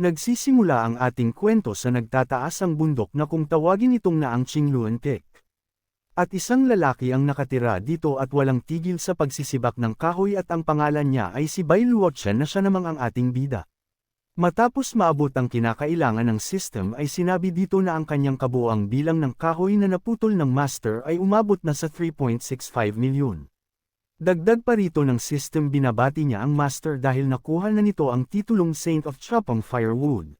Nagsisimula ang ating kwento sa nagtataas ang bundok na kung tawagin itong na ang Qingluan Peak. At isang lalaki ang nakatira dito at walang tigil sa pagsisibak ng kahoy at ang pangalan niya ay si Bai Luochen na siya namang ang ating bida. Matapos maabot ang kinakailangan ng system ay sinabi dito na ang kanyang kabuoang bilang ng kahoy na naputol ng master ay umabot na sa 3.65 milyon. Dagdag pa rito ng system binabati niya ang master dahil nakuha na nito ang titulong Saint of Chopang Firewood.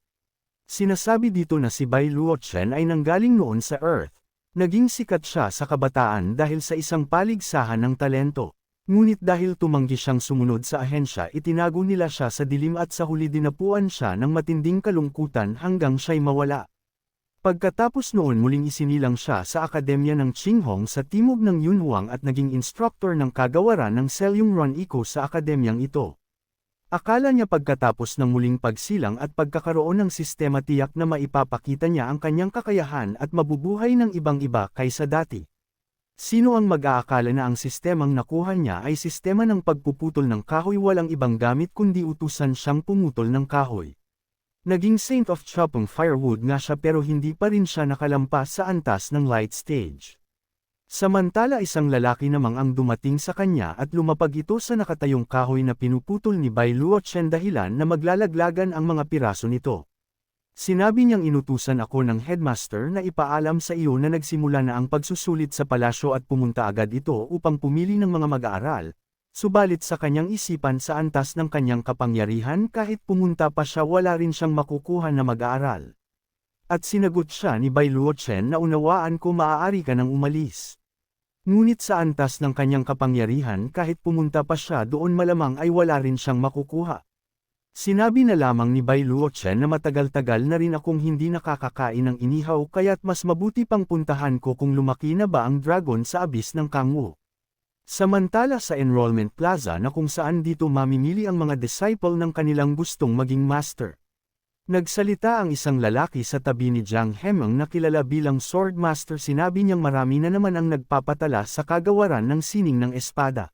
Sinasabi dito na si Bai Luochen ay nanggaling noon sa Earth. Naging sikat siya sa kabataan dahil sa isang paligsahan ng talento. Ngunit dahil tumanggi siyang sumunod sa ahensya itinago nila siya sa dilim at sa huli dinapuan siya ng matinding kalungkutan hanggang siya'y mawala. Pagkatapos noon muling isinilang siya sa akademya ng Qinghong sa timog ng Yunhuang at naging instructor ng kagawaran ng Selyong Ron-Iko sa akademyang ito. Akala niya pagkatapos ng muling pagsilang at pagkakaroon ng sistema tiyak na maipapakita niya ang kanyang kakayahan at mabubuhay ng ibang-iba kaysa dati. Sino ang mag-aakala na ang sistemang nakuha niya ay sistema ng pagpuputol ng kahoy walang ibang gamit kundi utusan siyang pumutol ng kahoy. Naging Saint of Chopang Firewood nga siya pero hindi pa rin siya nakalampas sa antas ng light stage. Samantala isang lalaki namang ang dumating sa kanya at lumapag ito sa nakatayong kahoy na pinuputol ni Bai Luochen dahilan na maglalaglagan ang mga piraso nito. Sinabi niyang inutusan ako ng headmaster na ipaalam sa iyo na nagsimula na ang pagsusulit sa palasyo at pumunta agad ito upang pumili ng mga mag-aaral. Subalit sa kanyang isipan sa antas ng kanyang kapangyarihan kahit pumunta pa siya wala rin siyang makukuha na mag-aaral. At sinagot siya ni Bai Luochen na unawaan ko maaari ka nang umalis. Ngunit sa antas ng kanyang kapangyarihan kahit pumunta pa siya doon malamang ay wala rin siyang makukuha. Sinabi na lamang ni Bai Luochen na matagal-tagal na rin akong hindi nakakakain ng inihaw kaya't mas mabuti pang puntahan ko kung lumaki na ba ang dragon sa abis ng Kangwu. Samantala sa Enrollment Plaza na kung saan dito mamimili ang mga disciple ng kanilang gustong maging master. Nagsalita ang isang lalaki sa tabi ni Jiang Hemeng na kilala bilang Sword Master sinabi niyang marami na naman ang nagpapatala sa kagawaran ng sining ng espada.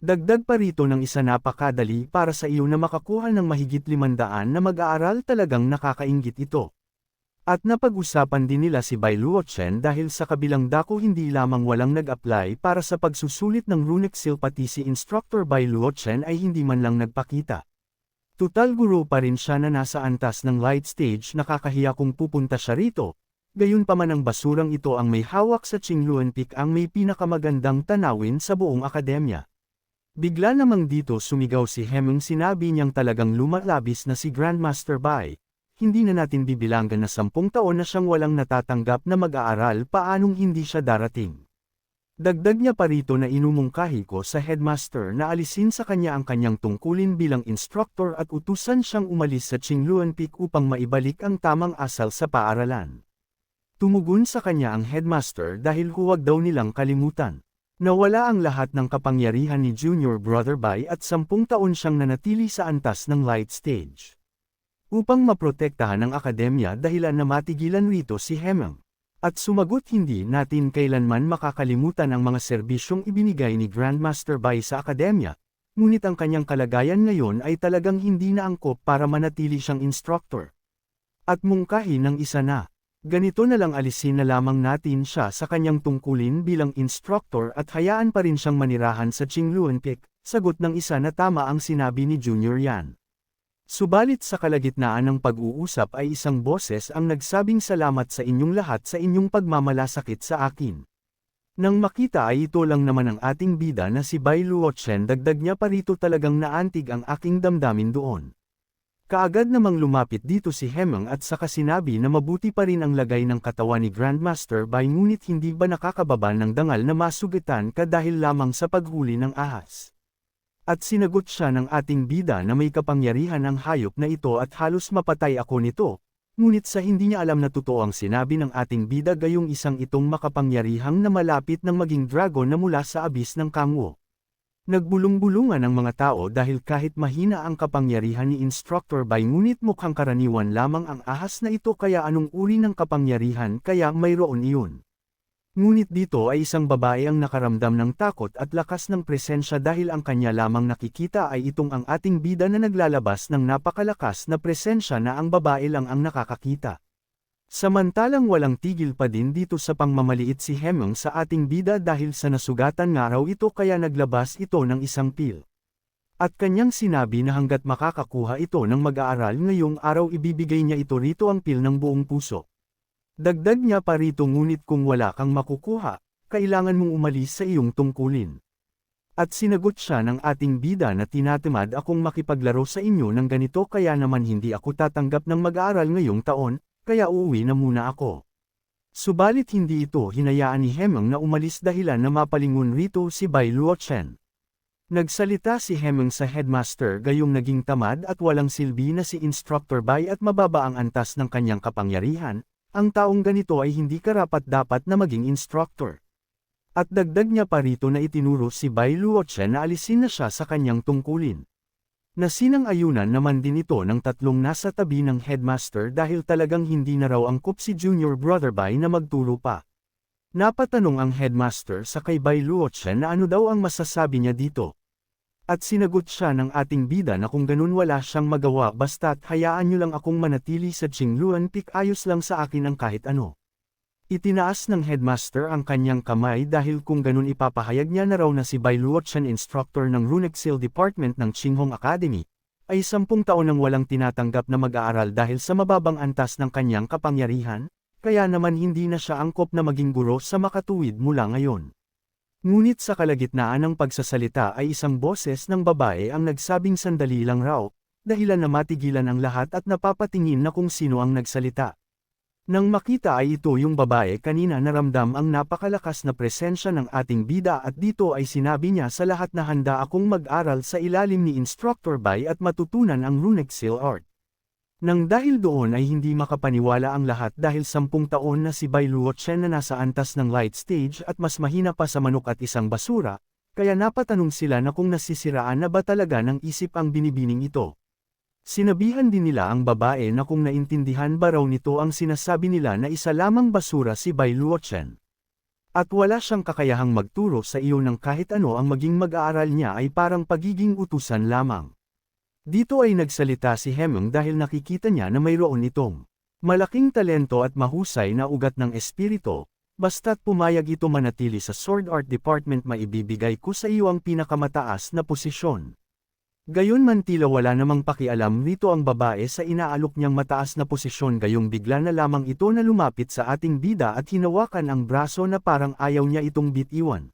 Dagdag pa rito ng isa napakadali para sa iyo na makakuha ng mahigit 500 na mag-aaral talagang nakakainggit ito. At napag-usapan din nila si Bai Luochen dahil sa kabilang dako hindi lamang walang nag-apply para sa pagsusulit ng runic seal pati si Instructor Bai Luochen ay hindi man lang nagpakita. Tutal guro pa rin siya na nasa antas ng light stage nakakahiya kung pupunta siya rito. Gayunpaman ang basurang ito ang may hawak sa Qingluan Peak ang may pinakamagandang tanawin sa buong akademya. Bigla namang dito sumigaw si Hemeng sinabi niyang talagang lumalabis na si Grandmaster Bai. Hindi na natin bibilanggan na 10 taon na siyang walang natatanggap na mag-aaral paanong hindi siya darating. Dagdag niya pa rito na inumungkahi ko sa headmaster na alisin sa kanya ang kanyang tungkulin bilang instructor at utusan siyang umalis sa Qingluan Peak upang maibalik ang tamang asal sa paaralan. Tumugon sa kanya ang headmaster dahil huwag daw nilang kalimutan. Nawala ang lahat ng kapangyarihan ni Junior Brother Bai at 10 taon siyang nanatili sa antas ng light stage. Upang maprotektahan ang akademya dahilan na matigilan rito si Hemeng. At sumagot hindi natin kailanman makakalimutan ang mga serbisyong ibinigay ni Grandmaster Bai sa akademya, ngunit ang kanyang kalagayan ngayon ay talagang hindi na angkop para manatili siyang instructor. At mungkahi ng isa na, ganito na lang alisin na lamang natin siya sa kanyang tungkulin bilang instructor at hayaan pa rin siyang manirahan sa Qingluan Peak, sagot ng isa na tama ang sinabi ni Junior Yan. Subalit sa kalagitnaan ng pag-uusap ay isang boses ang nagsabing salamat sa inyong lahat sa inyong pagmamalasakit sa akin. Nang makita ay ito lang naman ang ating bida na si Bai Luochen dagdag niya pa rito talagang naantig ang aking damdamin doon. Kaagad namang lumapit dito si Hemeng at saka sinabi na mabuti pa rin ang lagay ng katawan ni Grandmaster Bai ngunit hindi ba nakakababa ng dangal na masugatan ka dahil lamang sa paghuli ng ahas. At sinagot siya ng ating bida na may kapangyarihan ang hayop na ito at halos mapatay ako nito, ngunit sa hindi niya alam na totoo ang sinabi ng ating bida gayong isang itong makapangyarihang na malapit ng maging dragon na mula sa abis ng Kangwu. Nagbulong-bulungan ang mga tao dahil kahit mahina ang kapangyarihan ni Instructor Bai ngunit mukhang karaniwan lamang ang ahas na ito kaya anong uri ng kapangyarihan kaya mayroon iyon. Ngunit dito ay isang babae ang nakaramdam ng takot at lakas ng presensya dahil ang kanya lamang nakikita ay itong ang ating bida na naglalabas ng napakalakas na presensya na ang babae lang ang nakakakita. Samantalang walang tigil pa din dito sa pangmamaliit si Hemong sa ating bida dahil sa nasugatan nga raw ito kaya naglabas ito ng isang pil. At kanyang sinabi na hanggat makakakuha ito ng mag-aaral ngayong araw ibibigay niya ito rito ang pil ng buong puso. Dagdag niya pa rito ngunit kung wala kang makukuha, kailangan mong umalis sa iyong tungkulin. At sinagot siya ng ating bida na tinatamad akong makipaglaro sa inyo ng ganito kaya naman hindi ako tatanggap ng mag-aaral ngayong taon, kaya uuwi na muna ako. Subalit hindi ito hinayaan ni Hemong na umalis dahilan na mapalingon rito si Bai Luochen. Nagsalita si Hemong sa headmaster gayong naging tamad at walang silbi na si Instructor Bai at mababa ang antas ng kanyang kapangyarihan, ang taong ganito ay hindi karapat-dapat na maging instructor. At dagdag niya pa rito na itinuro si Bai Luochen na alisin na siya sa kanyang tungkulin. Nasinang-ayunan naman din ito ng tatlong nasa tabi ng headmaster dahil talagang hindi na raw angkop si Junior Brother Bai na magturo pa. Napatanong ang headmaster sa kay Bai Luochen na ano daw ang masasabi niya dito. At sinagot siya ng ating bida na kung ganun wala siyang magawa basta't hayaan niyo lang akong manatili sa Qingluan Peak ayos lang sa akin ang kahit ano. Itinaas ng headmaster ang kanyang kamay dahil kung ganun ipapahayag niya na raw na si Bai Luochen instructor ng Runic Seal Department ng Qinghong Academy, ay 10 taon nang walang tinatanggap na mag-aaral dahil sa mababang antas ng kanyang kapangyarihan, kaya naman hindi na siya angkop na maging guro sa makatuwid mula ngayon. Ngunit sa kalagitnaan ng pagsasalita ay isang boses ng babae ang nagsabing sandali lang raw, dahilan na matigilan ang lahat at napapatingin na kung sino ang nagsalita. Nang makita ay ito yung babae kanina naramdam ang napakalakas na presensya ng ating bida at dito ay sinabi niya sa lahat na handa akong mag-aral sa ilalim ni Instructor Bai at matutunan ang Runic Seal Art. Nang dahil doon ay hindi makapaniwala ang lahat dahil 10 taon na si Bai Luochen na nasa antas ng light stage at mas mahina pa sa manok at isang basura, kaya napatanong sila na kung nasisiraan na ba talaga ng isip ang binibining ito. Sinabihan din nila ang babae na kung naintindihan ba raw nito ang sinasabi nila na isa lamang basura si Bai Luochen. At wala siyang kakayahang magturo sa iyo ng kahit ano ang maging mag-aaral niya ay parang pagiging utusan lamang. Dito ay nagsalita si Hemong dahil nakikita niya na mayroon itong malaking talento at mahusay na ugat ng espiritu, basta't pumayag ito manatili sa Sword Art Department maibibigay ko sa iyo ang pinakamataas na posisyon. Gayon man tila wala namang pakialam rito ang babae sa inaalok niyang mataas na posisyon gayong bigla na lamang ito na lumapit sa ating bida at hinawakan ang braso na parang ayaw niya itong bitiwan.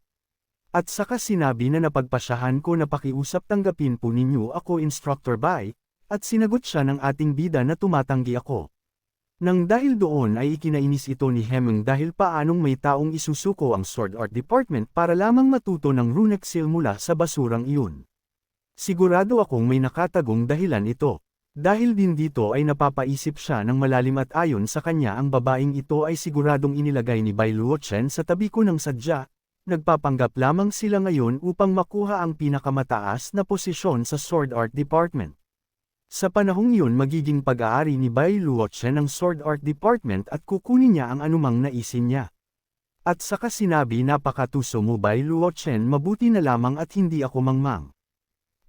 At saka sinabi na napagpasyahan ko na pakiusap tanggapin po ninyo ako Instructor Bai, at sinagot siya ng ating bida na tumatanggi ako. Nang dahil doon ay ikinainis ito ni Hemong dahil paanong may taong isusuko ang Sword Art Department para lamang matuto ng Runic Seal mula sa basurang iyon. Sigurado akong may nakatagong dahilan ito. Dahil din dito ay napapaisip siya ng malalim at ayon sa kanya ang babaeng ito ay siguradong inilagay ni Bai Luochen sa tabi ko ng sadya, nagpapanggap lamang sila ngayon upang makuha ang pinakamataas na posisyon sa Sword Art Department. Sa panahong iyon magiging pag-aari ni Bai Luochen ng Sword Art Department at kukunin niya ang anumang naisin niya. At saka sinabi napakatuso mo Bai Luochen mabuti na lamang at hindi ako mangmang.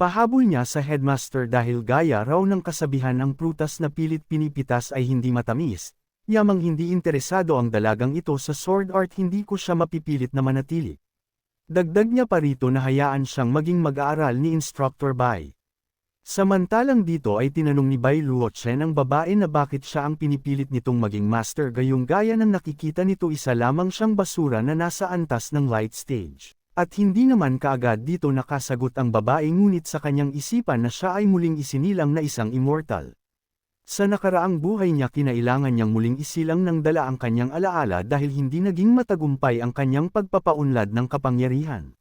Pahabol niya sa headmaster dahil gaya raw ng kasabihan ang prutas na pilit pinipitas ay hindi matamis, yamang hindi interesado ang dalagang ito sa sword art hindi ko siya mapipilit na manatili. Dagdag niya pa rito na hayaan siyang maging mag-aaral ni Instructor Bai. Samantalang dito ay tinanong ni Bai Luochen ang babae na bakit siya ang pinipilit nitong maging master gayong gaya ng nakikita nito isa lamang siyang basura na nasa antas ng light stage. At hindi naman kaagad dito nakasagot ang babae ngunit sa kanyang isipan na siya ay muling isinilang na isang immortal. Sa nakaraang buhay niya kinailangan niyang muling isilang ng dala ang kanyang alaala dahil hindi naging matagumpay ang kanyang pagpapaunlad ng kapangyarihan.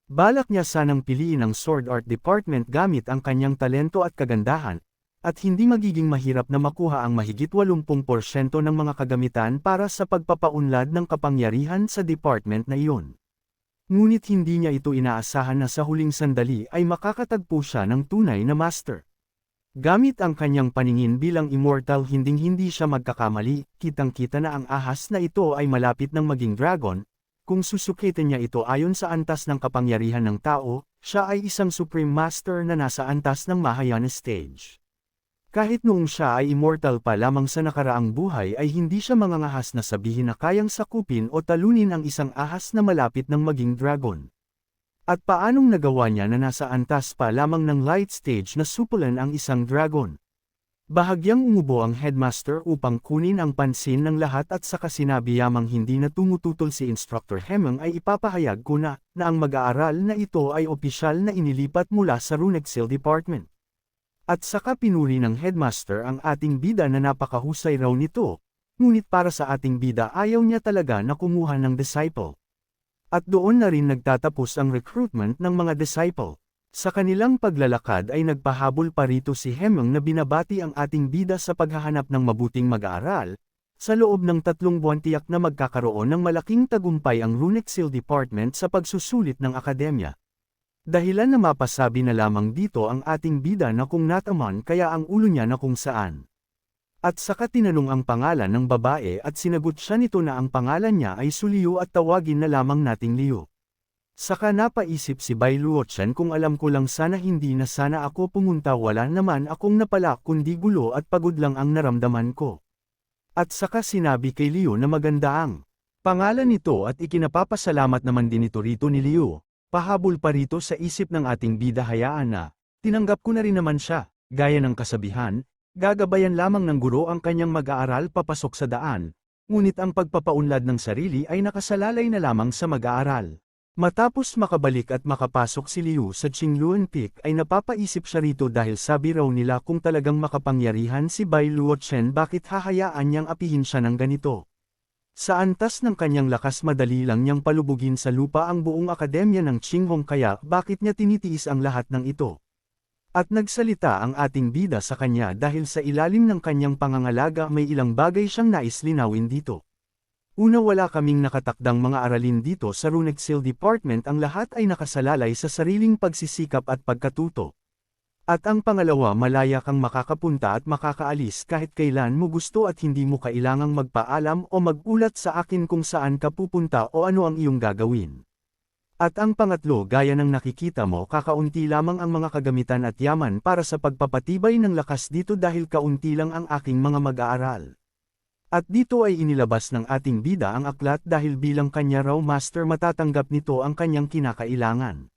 Balak niya sanang piliin ang Sword Art Department gamit ang kanyang talento at kagandahan, at hindi magiging mahirap na makuha ang mahigit 80% ng mga kagamitan para sa pagpapaunlad ng kapangyarihan sa department na iyon. Ngunit hindi niya ito inaasahan na sa huling sandali ay makakatagpo siya ng tunay na master. Gamit ang kanyang paningin bilang immortal hinding-hindi siya magkakamali, kitang-kita na ang ahas na ito ay malapit ng maging dragon. Kung susukitin niya ito ayon sa antas ng kapangyarihan ng tao, siya ay isang Supreme Master na nasa antas ng Mahayana stage. Kahit noong siya ay immortal pa lamang sa nakaraang buhay ay hindi siya mangangahas na sabihin na kayang sakupin o talunin ang isang ahas na malapit ng maging dragon. At paanong nagawa niya na nasa antas pa lamang ng light stage na supulan ang isang dragon? Bahagyang umubo ang headmaster upang kunin ang pansin ng lahat at saka sinabi yamang hindi na tumututol si Instructor Hemeng ay ipapahayag ko na ang mag-aaral na ito ay opisyal na inilipat mula sa Runexil Department. At saka pinuri ng headmaster ang ating bida na napakahusay raw nito, ngunit para sa ating bida ayaw niya talaga na kumuha ng disciple. At doon na rin nagtatapos ang recruitment ng mga disciple. Sa kanilang paglalakad ay nagpahabol pa rito si Hemeng na binabati ang ating bida sa paghahanap ng mabuting mag-aaral. Sa loob ng 3 buwan tiyak na magkakaroon ng malaking tagumpay ang Runexil Department sa pagsusulit ng akademya. Dahilan na mapasabi na lamang dito ang ating bida na kung nataman kaya ang ulo niya na kung saan. At saka tinanong ang pangalan ng babae at sinagot siya nito na ang pangalan niya ay Su Liu at tawagin na lamang nating Liu. Saka napaisip si Bai Luochen kung alam ko lang sana hindi na sana ako pumunta wala naman akong napala kundi gulo at pagod lang ang naramdaman ko. At saka sinabi kay Liu na maganda ang pangalan nito at ikinapapasalamat naman din ito rito ni Liu. Pahabol pa rito sa isip ng ating bida hayaan na, tinanggap ko na rin naman siya, gaya ng kasabihan. Gagabayan lamang ng guro ang kanyang mag-aaral papasok sa daan, ngunit ang pagpapaunlad ng sarili ay nakasalalay na lamang sa mag-aaral. Matapos makabalik at makapasok si Liu sa Qingluan Peak ay napapaisip siya rito dahil sabi raw nila kung talagang makapangyarihan si Bai Luochen bakit hahayaan niyang apihin siya ng ganito. Sa antas ng kanyang lakas madali lang niyang palubugin sa lupa ang buong akademya ng Qinghong kaya bakit niya tinitiis ang lahat ng ito. At nagsalita ang ating bida sa kanya dahil sa ilalim ng kanyang pangangalaga may ilang bagay siyang nais linawin dito. Una wala kaming nakatakdang mga aralin dito sa Runexil Department ang lahat ay nakasalalay sa sariling pagsisikap at pagkatuto. At ang pangalawa malaya kang makakapunta at makakaalis kahit kailan mo gusto at hindi mo kailangang magpaalam o magulat sa akin kung saan ka pupunta o ano ang iyong gagawin. At ang pangatlo gaya ng nakikita mo kakaunti lamang ang mga kagamitan at yaman para sa pagpapatibay ng lakas dito dahil kaunti lang ang aking mga mag-aaral. At dito ay inilabas ng ating bida ang aklat dahil bilang kanya raw master matatanggap nito ang kanyang kinakailangan.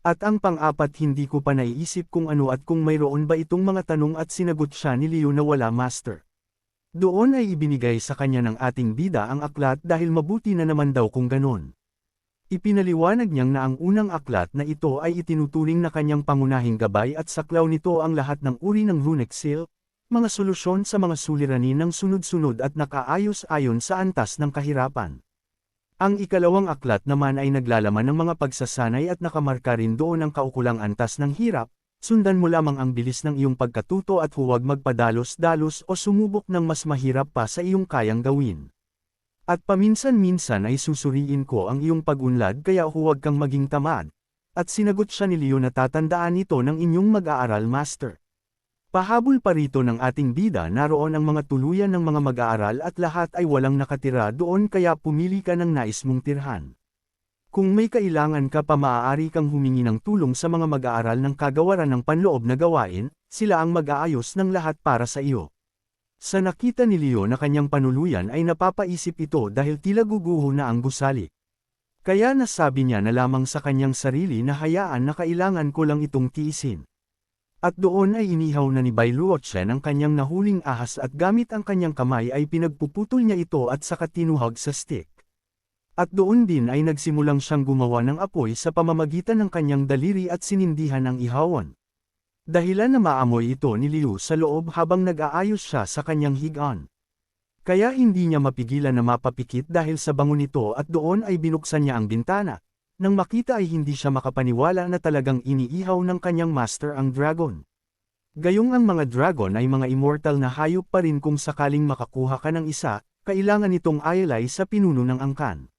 At ang pang-apat hindi ko pa naiisip kung ano at kung mayroon ba itong mga tanong at sinagot siya ni Liu na wala master. Doon ay ibinigay sa kanya ng ating bida ang aklat dahil mabuti na naman daw kung ganon. Ipinaliwanag niyang na ang unang aklat na ito ay itinuturing na kanyang pangunahing gabay at saklaw nito ang lahat ng uri ng Runexil, mga solusyon sa mga suliranin ng sunod-sunod at nakaayos ayon sa antas ng kahirapan. Ang ikalawang aklat naman ay naglalaman ng mga pagsasanay at nakamarka rin doon ang kaukulang antas ng hirap, sundan mo lamang ang bilis ng iyong pagkatuto at huwag magpadalos-dalos o sumubok ng mas mahirap pa sa iyong kayang gawin. At paminsan-minsan ay susuriin ko ang iyong pag-unlad kaya huwag kang maging tamad. At sinagot siya ni Liu na tatandaan ito ng inyong mag-aaral master. Pahabol pa rito ng ating bida naroon ang mga tuluyan ng mga mag-aaral at lahat ay walang nakatira doon kaya pumili ka ng nais mong tirhan. Kung may kailangan ka pa maaari kang humingi ng tulong sa mga mag-aaral ng kagawaran ng panloob na gawain, sila ang mag-aayos ng lahat para sa iyo. Sa nakita ni Leo na kanyang panuluyan ay napapaisip ito dahil tila guguho na ang gusali. Kaya nasabi niya na lamang sa kanyang sarili na hayaan na kailangan ko lang itong tiisin. At doon ay inihaw na ni Bai Luochen ang kanyang nahuling ahas at gamit ang kanyang kamay ay pinagpuputol niya ito at saka tinuhag sa stick. At doon din ay nagsimulang siyang gumawa ng apoy sa pamamagitan ng kanyang daliri at sinindihan ang ihawan. Dahilan na maamoy ito ni Liu sa loob habang nag-aayos siya sa kanyang higaan. Kaya hindi niya mapigilan na mapapikit dahil sa bango nito at doon ay binuksan niya ang bintana. Nang makita ay hindi siya makapaniwala na talagang iniihaw ng kanyang master ang dragon. Gayong ang mga dragon ay mga immortal na hayop pa rin kung sakaling makakuha ka ng isa, kailangan itong ayalay sa pinuno ng angkan.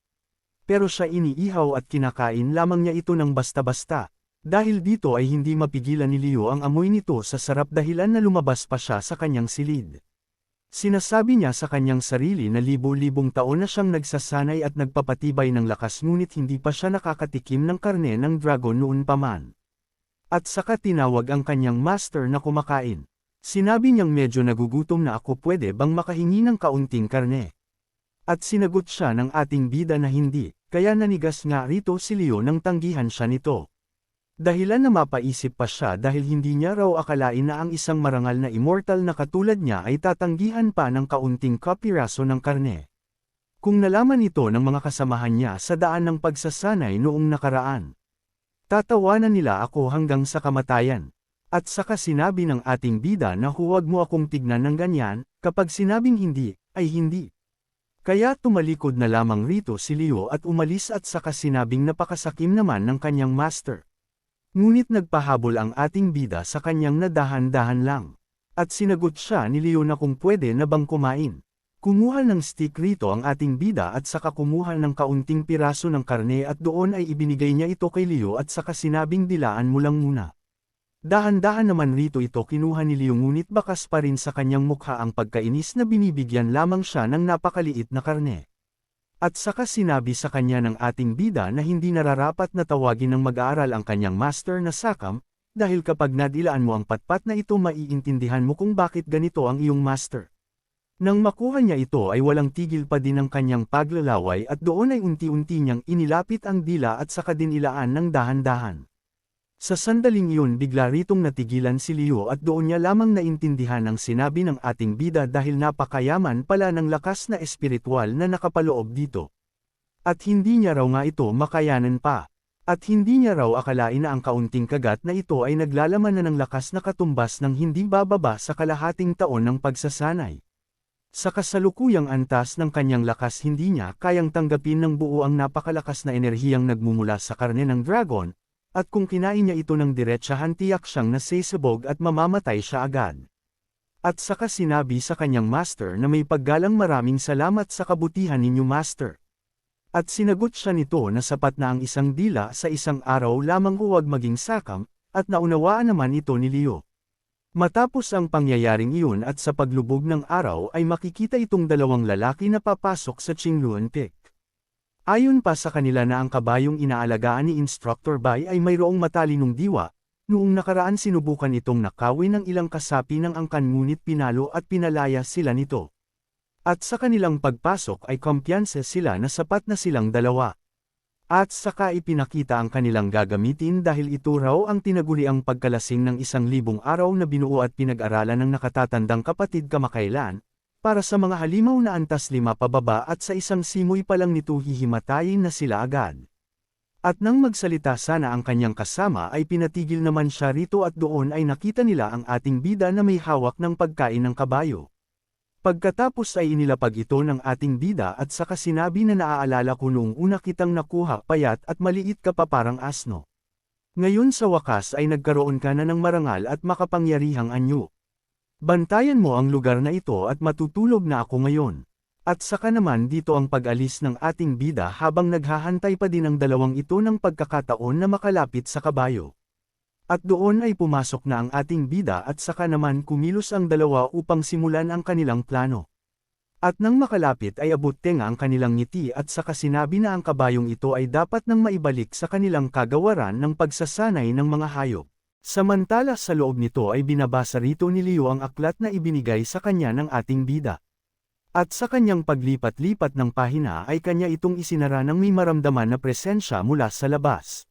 Pero siya iniihaw at kinakain lamang niya ito ng basta-basta. Dahil dito ay hindi mapigilan ni Leo ang amoy nito sa sarap dahilan na lumabas pa siya sa kanyang silid. Sinasabi niya sa kanyang sarili na libo-libong taon na siyang nagsasanay at nagpapatibay ng lakas ngunit hindi pa siya nakakatikim ng karne ng dragon noon pa man. At saka tinawag ang kanyang master na kumakain. Sinabi niyang medyo nagugutom na ako, pwede bang makahingi ng kaunting karne? At sinagot siya ng ating bida na hindi, kaya nanigas nga rito si Leo nang tanggihan siya nito. Dahilan na mapaisip pa siya dahil hindi niya raw akalain na ang isang marangal na immortal na katulad niya ay tatanggihan pa ng kaunting kapiraso ng karne. Kung nalaman ito ng mga kasamahan niya sa daan ng pagsasanay noong nakaraan, tatawanan nila ako hanggang sa kamatayan. At saka sinabi ng ating bida na huwag mo akong tignan ng ganyan, kapag sinabing hindi, ay hindi. Kaya tumalikod na lamang rito si Leo at umalis at saka sinabing napakasakim naman ng kanyang master. Ngunit nagpahabol ang ating bida sa kanyang na dahan-dahan lang. At sinagot siya ni Leo na kung pwede na bang kumain. Kumuha ng stick rito ang ating bida at saka kumuha ng kaunting piraso ng karne at doon ay ibinigay niya ito kay Leo at saka sinabing dilaan mo lang muna. Dahan-dahan naman rito ito kinuha ni Leo ngunit bakas pa rin sa kanyang mukha ang pagkainis na binibigyan lamang siya ng napakaliit na karne. At saka sinabi sa kanya ng ating bida na hindi nararapat na tawagin ng mag-aaral ang kanyang master na Sakam, dahil kapag nadilaan mo ang patpat na ito maiintindihan mo kung bakit ganito ang iyong master. Nang makuha niya ito ay walang tigil pa din ang kanyang paglalaway at doon ay unti-unti niyang inilapit ang dila at saka din ilaan ng dahan-dahan. Sa sandaling iyon bigla ritong natigilan si Leo at doon niya lamang naintindihan ang sinabi ng ating bida dahil napakayaman pala ng lakas na espiritual na nakapaloob dito. At hindi niya raw nga ito makayanan pa. At hindi niya raw akalain na ang kaunting kagat na ito ay naglalaman na ng lakas na katumbas ng hindi bababa sa kalahating taon ng pagsasanay. Sa kasalukuyang antas ng kanyang lakas hindi niya kayang tanggapin ng buo ang napakalakas na enerhiyang nagmumula sa karne ng dragon, at kung kinain niya ito ng diretsahan tiyak siyang nasisabog at mamamatay siya agad. At saka sinabi sa kanyang master na may paggalang maraming salamat sa kabutihan ninyo master. At sinagot siya nito na sapat na ang isang dila sa isang araw lamang huwag maging sakam, at naunawaan naman ito ni Leo. Matapos ang pangyayaring iyon at sa paglubog ng araw ay makikita itong dalawang lalaki na papasok sa Qingluan Peak. Ayon pa sa kanila na ang kabayong inaalagaan ni Instructor Bai ay mayroong matalinong diwa, noong nakaraan sinubukan itong nakawin ng ilang kasapi ng angkan ngunit pinalo at pinalaya sila nito. At sa kanilang pagpasok ay kumpiyansa sila na sapat na silang dalawa. At saka ipinakita ang kanilang gagamitin dahil ito raw ang tinaguriang pagkalasing ng 1,000 araw na binuo at pinag-aralan ng nakatatandang kapatid kamakailan, para sa mga halimaw na antas 5 pababa at sa isang simoy pa lang nito hihimatayin na sila agad. At nang magsalita sana ang kanyang kasama ay pinatigil naman siya rito at doon ay nakita nila ang ating bida na may hawak ng pagkain ng kabayo. Pagkatapos ay inilapag ito ng ating bida at saka sinabi na naaalala ko noong una kitang nakuha payat at maliit ka pa parang asno. Ngayon sa wakas ay nagkaroon ka na ng marangal at makapangyarihang anyo. Bantayan mo ang lugar na ito at matutulog na ako ngayon. At saka naman dito ang pag-alis ng ating bida habang naghahantay pa din ang dalawang ito ng pagkakataon na makalapit sa kabayo. At doon ay pumasok na ang ating bida at saka naman kumilos ang dalawa upang simulan ang kanilang plano. At nang makalapit ay abot tenga ang kanilang ngiti at saka sinabi na ang kabayong ito ay dapat nang maibalik sa kanilang kagawaran ng pagsasanay ng mga hayop. Samantala sa loob nito ay binabasa rito ni Leo ang aklat na ibinigay sa kanya ng ating bida. At sa kanyang paglipat-lipat ng pahina ay kanya itong isinara ng may maramdaman na presensya mula sa labas.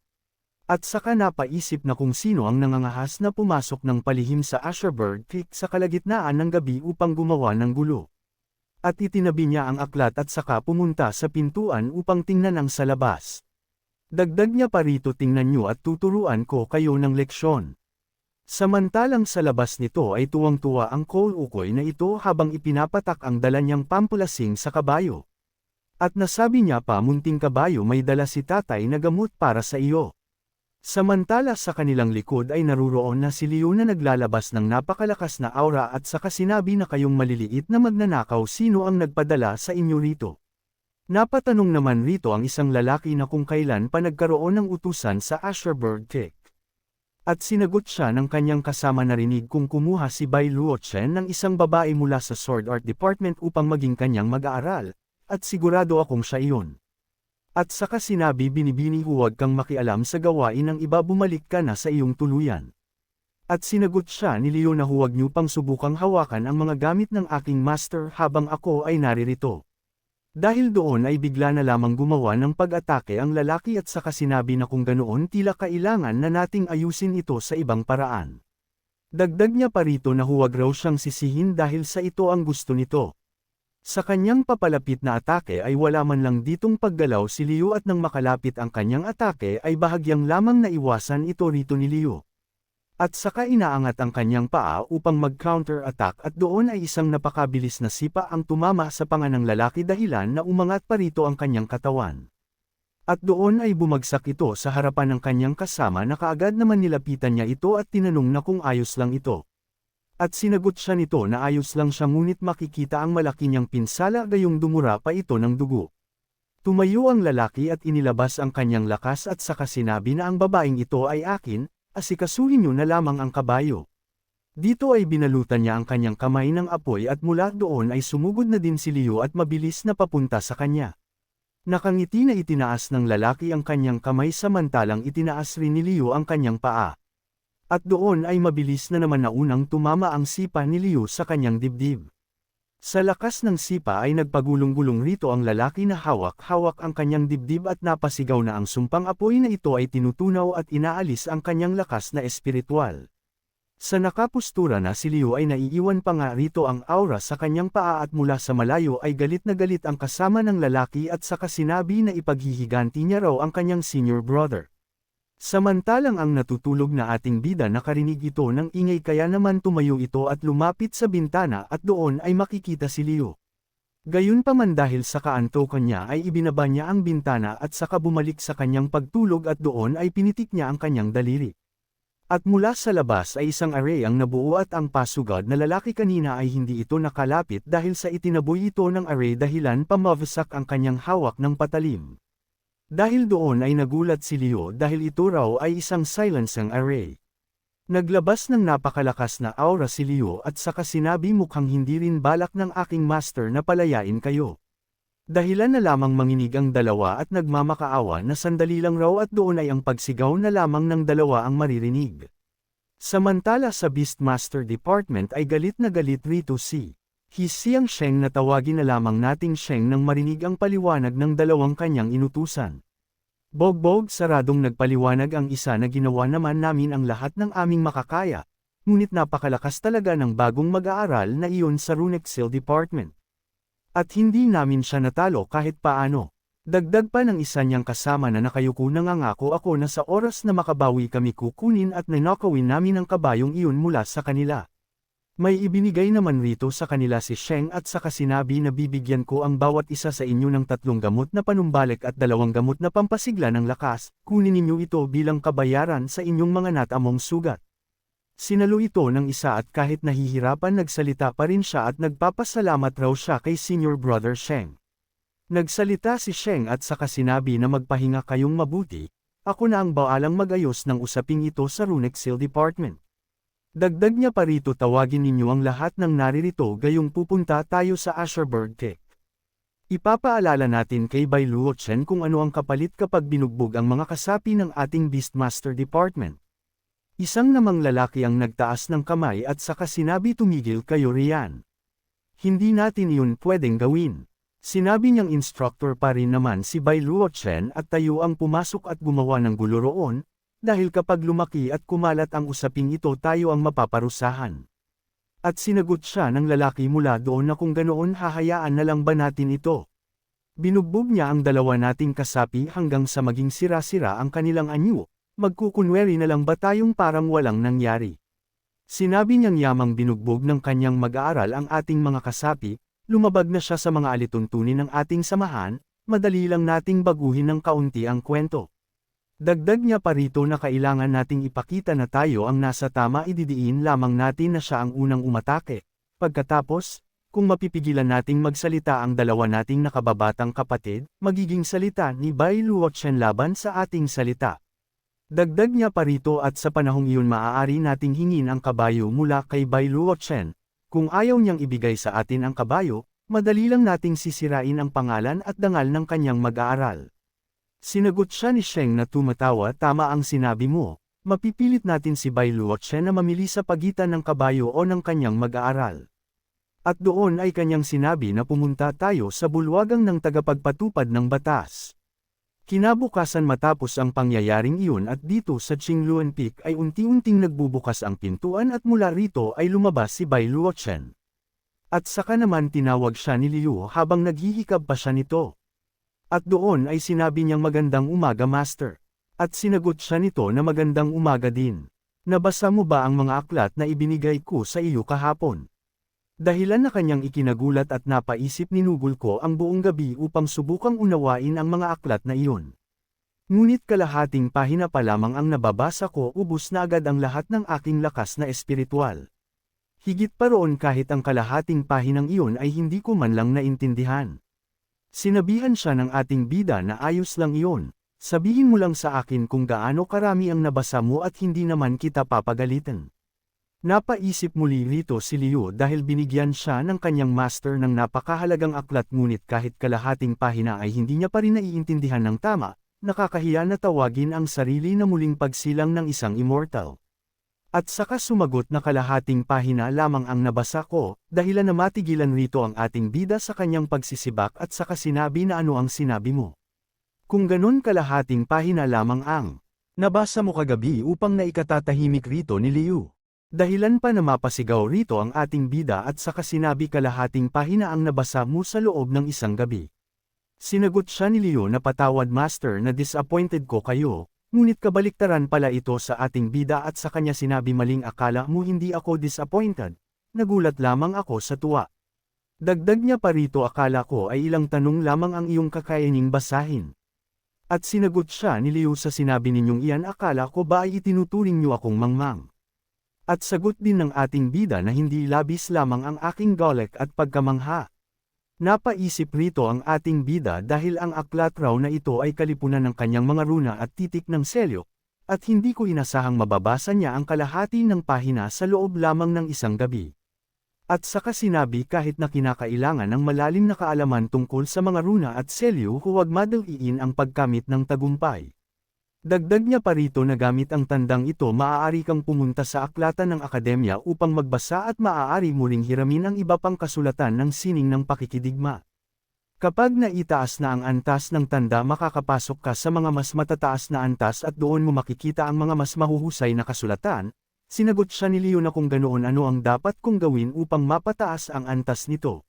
At saka napaisip na kung sino ang nangangahas na pumasok ng palihim sa Asherberg Creek sa kalagitnaan ng gabi upang gumawa ng gulo. At itinabi niya ang aklat at saka pumunta sa pintuan upang tingnan ang sa labas. Dagdag niya pa rito tingnan niyo at tuturuan ko kayo ng leksyon. Samantalang sa labas nito ay tuwang-tuwa ang Cole Ukoy na ito habang ipinapatak ang dala niyang pampalasing sa kabayo. At nasabi niya pa munting kabayo may dala si tatay na gamot para sa iyo. Samantala sa kanilang likod ay naruroon na si Leo na naglalabas ng napakalakas na aura at saka sinabi na kayong maliliit na magnanakaw sino ang nagpadala sa inyo rito. Napatanong naman rito ang isang lalaki na kung kailan pa nagkaroon ng utusan sa Asherberg Creek. At sinagot siya ng kanyang kasama narinig kung kumuha si Bai Luochen ng isang babae mula sa Sword Art Department upang maging kanyang mag-aaral, at sigurado akong siya iyon. At saka sinabi binibini huwag kang makialam sa gawain ng iba bumalik ka na sa iyong tuluyan. At sinagot siya ni Leo na huwag niyo pang subukang hawakan ang mga gamit ng aking master habang ako ay naririto. Dahil doon ay bigla na lamang gumawa ng pag-atake ang lalaki at saka sinabi na kung ganoon tila kailangan na nating ayusin ito sa ibang paraan. Dagdag niya pa rito na huwag raw siyang sisihin dahil sa ito ang gusto nito. Sa kanyang papalapit na atake ay wala man lang ditong paggalaw si Leo at nang makalapit ang kanyang atake ay bahagyang lamang naiwasan ito rito ni Leo. At saka inaangat ang kanyang paa upang mag-counter-attack at doon ay isang napakabilis na sipa ang tumama sa panga ng lalaki dahilan na umangat pa rito ang kanyang katawan. At doon ay bumagsak ito sa harapan ng kanyang kasama na kaagad naman nilapitan niya ito at tinanong na kung ayos lang ito. At sinagot siya nito na ayos lang siya ngunit makikita ang malaki niyang pinsala gayong dumura pa ito ng dugo. Tumayo ang lalaki at inilabas ang kanyang lakas at saka sinabi na ang babaeng ito ay akin, asikasuhin niyo na lamang ang kabayo. Dito ay binalutan niya ang kanyang kamay ng apoy at mula doon ay sumugod na din si Leo at mabilis na papunta sa kanya. Nakangiti na itinaas ng lalaki ang kanyang kamay samantalang itinaas rin ni Leo ang kanyang paa. At doon ay mabilis na naman naunang tumama ang sipa ni Leo sa kanyang dibdib. Sa lakas ng sipa ay nagpagulong-gulong rito ang lalaki na hawak-hawak ang kanyang dibdib at napasigaw na ang sumpang apoy na ito ay tinutunaw at inaalis ang kanyang lakas na espiritual. Sa nakapustura na si Leo ay naiiwan pa nga rito ang aura sa kanyang paa at mula sa malayo ay galit na galit ang kasama ng lalaki at saka sinabi na ipaghihiganti niya raw ang kanyang senior brother. Samantalang ang natutulog na ating bida nakarinig ito ng ingay kaya naman tumayo ito at lumapit sa bintana at doon ay makikita si Leo. Gayunpaman dahil sa kaantokan niya ay ibinaba niya ang bintana at saka bumalik sa kanyang pagtulog at doon ay pinitik niya ang kanyang daliri. At mula sa labas ay isang array ang nabuo at ang pasugad na lalaki kanina ay hindi ito nakalapit dahil sa itinaboy ito ng array dahilan pamawasak ang kanyang hawak ng patalim. Dahil doon ay nagulat si Leo dahil ito raw ay isang silencing array. Naglabas ng napakalakas na aura si Leo at saka sinabi mukhang hindi rin balak ng aking master na palayain kayo. Dahilan na lamang manginig ang dalawa at nagmamakaawa na sandali lang raw at doon ay ang pagsigaw na lamang ng dalawa ang maririnig. Samantala sa Beastmaster Department ay galit na galit rito si Siyang Sheng na tawagin na lamang nating Sheng nang marinig ang paliwanag ng dalawang kanyang inutusan. Bogbog saradong nagpaliwanag ang isa na ginawa naman namin ang lahat ng aming makakaya, ngunit napakalakas talaga ng bagong mag-aaral na iyon sa Runexil Department. At hindi namin siya natalo kahit paano. Dagdag pa ng isa niyang kasama na nakayuko nangangako ako na sa oras na makabawi kami kukunin at nanakawin namin ang kabayong iyon mula sa kanila. May ibinigay naman rito sa kanila si Sheng at saka sinabi na bibigyan ko ang bawat isa sa inyo ng 3 gamot na panumbalik at 2 gamot na pampasigla ng lakas, kunin ninyo ito bilang kabayaran sa inyong mga natamong sugat. Sinalo ito ng isa at kahit nahihirapan nagsalita pa rin siya at nagpapasalamat raw siya kay senior brother Sheng. Nagsalita si Sheng at saka sinabi na magpahinga kayong mabuti, ako na ang baalang magayos ng usaping ito sa Runexil Department. Dagdag niya pa rito tawagin ninyo ang lahat ng naririto gayong pupunta tayo sa Asherberg Cake. Ipapaalala natin kay Bai Luochen kung ano ang kapalit kapag binugbog ang mga kasapi ng ating Beastmaster Department. Isang namang lalaki ang nagtaas ng kamay at saka sinabi tumigil kayo riyan. Hindi natin iyon pwedeng gawin. Sinabi niyang instructor pa rin naman si Bai Luochen at tayo ang pumasok at gumawa ng gulo roon, dahil kapag lumaki at kumalat ang usaping ito tayo ang mapaparusahan. At sinagot siya ng lalaki mula doon na kung ganoon hahayaan na lang ba natin ito. Binugbog niya ang dalawa nating kasapi hanggang sa maging sira-sira ang kanilang anyo, magkukunweri na lang ba tayong parang walang nangyari. Sinabi niyang yamang binugbog ng kanyang mag-aaral ang ating mga kasapi, lumabag na siya sa mga alituntunin ng ating samahan, madali lang nating baguhin ng kaunti ang kwento. Dagdag niya pa rito na kailangan nating ipakita na tayo ang nasa tama ididiin lamang natin na siya ang unang umatake. Pagkatapos, kung mapipigilan nating magsalita ang dalawa nating nakababatang kapatid, magiging salita ni Bai Luochen laban sa ating salita. Dagdag niya pa rito at sa panahong iyon maaari nating hingin ang kabayo mula kay Bai Luochen. Kung ayaw niyang ibigay sa atin ang kabayo, madali lang nating sisirain ang pangalan at dangal ng kanyang mag-aaral. Sinagot siya ni Sheng na tumatawa, tama ang sinabi mo, mapipilit natin si Bai Luochen na mamili sa pagitan ng kabayo o ng kanyang mag-aaral. At doon ay kanyang sinabi na pumunta tayo sa bulwagang ng tagapagpatupad ng batas. Kinabukasan matapos ang pangyayaring iyon at dito sa Qingluan Peak ay unti-unting nagbubukas ang pintuan at mula rito ay lumabas si Bai Luochen. At saka naman tinawag siya ni Liu habang naghihikab pa siya nito. At doon ay sinabi niyang magandang umaga master. At sinagot siya nito na magandang umaga din. Nabasa mo ba ang mga aklat na ibinigay ko sa iyo kahapon? Dahilan na kanyang ikinagulat at napaisip ninugol ko ang buong gabi upang subukang unawain ang mga aklat na iyon. Ngunit kalahating pahina pa lamang ang nababasa ko, ubos na agad ang lahat ng aking lakas na espiritual. Higit pa roon, kahit ang kalahating pahinang iyon ay hindi ko man lang naintindihan. Sinabihan siya ng ating bida na ayos lang iyon, sabihin mo lang sa akin kung gaano karami ang nabasa mo at hindi naman kita papagalitan. Napaisip muli rito si Liu dahil binigyan siya ng kanyang master ng napakahalagang aklat, ngunit kahit kalahating pahina ay hindi niya pa rin naiintindihan ng tama, nakakahiya na tawagin ang sarili na muling pagsilang ng isang immortal. At saka sumagot na kalahating pahina lamang ang nabasa ko, dahilan na matigilan rito ang ating bida sa kanyang pagsisibak at saka sinabi na ano ang sinabi mo. Kung ganun, kalahating pahina lamang ang nabasa mo kagabi upang naikatatahimik rito ni Liu. Dahilan pa na mapasigaw rito ang ating bida at saka sinabi kalahating pahina ang nabasa mo sa loob ng isang gabi. Sinagot siya ni Liu na patawad master na disappointed ko kayo, ngunit kabaliktaran pala ito sa ating bida at sa kanya sinabi maling akala mo hindi ako disappointed, nagulat lamang ako sa tuwa. Dagdag niya pa rito, akala ko ay ilang tanong lamang ang iyong kakayaning basahin. At sinagot siya ni Liu sa sinabi ninyong iyan, akala ko ba ay itinuturing niyo akong mangmang. At sagot din ng ating bida na hindi labis lamang ang aking galak at pagkamangha. Napaisip rito ang ating bida dahil ang aklat raw na ito ay kalipunan ng kanyang mga runa at titik ng selyo, at hindi ko inasahang mababasa niya ang kalahati ng pahina sa loob lamang ng isang gabi. At saka sinabi kahit na kinakailangan ng malalim na kaalaman tungkol sa mga runa at selyo, huwag madaliin ang pagkamit ng tagumpay. Dagdag niya pa rito na gamit ang tandang ito maaari kang pumunta sa aklatan ng akademya upang magbasa at maaari mo ring hiramin ang iba pang kasulatan ng sining ng pakikidigma. Kapag naitaas na ang antas ng tanda, makakapasok ka sa mga mas matataas na antas at doon mo makikita ang mga mas mahuhusay na kasulatan. Sinagot siya ni Liu na kung ganoon ano ang dapat kong gawin upang mapataas ang antas nito.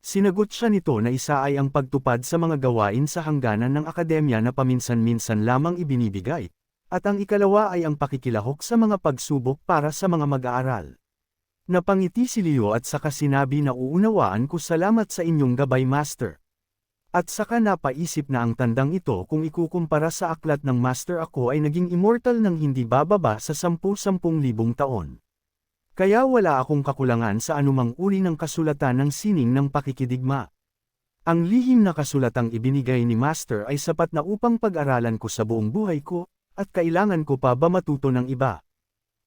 Sinagot siya nito na isa ay ang pagtupad sa mga gawain sa hangganan ng akademya na paminsan-minsan lamang ibinibigay, at ang ikalawa ay ang pakikilahok sa mga pagsubok para sa mga mag-aaral. Napangiti si Liu at saka sinabi na uunawaan ko, salamat sa inyong gabay master. At saka napaisip na ang tandang ito kung ikukumpara sa aklat ng master, ako ay naging immortal ng hindi bababa sa 10,000 taon. Kaya wala akong kakulangan sa anumang uri ng kasulatan ng sining ng pakikidigma. Ang lihim na kasulatang ibinigay ni Master ay sapat na upang pag-aralan ko sa buong buhay ko, at kailangan ko pa ba matuto ng iba?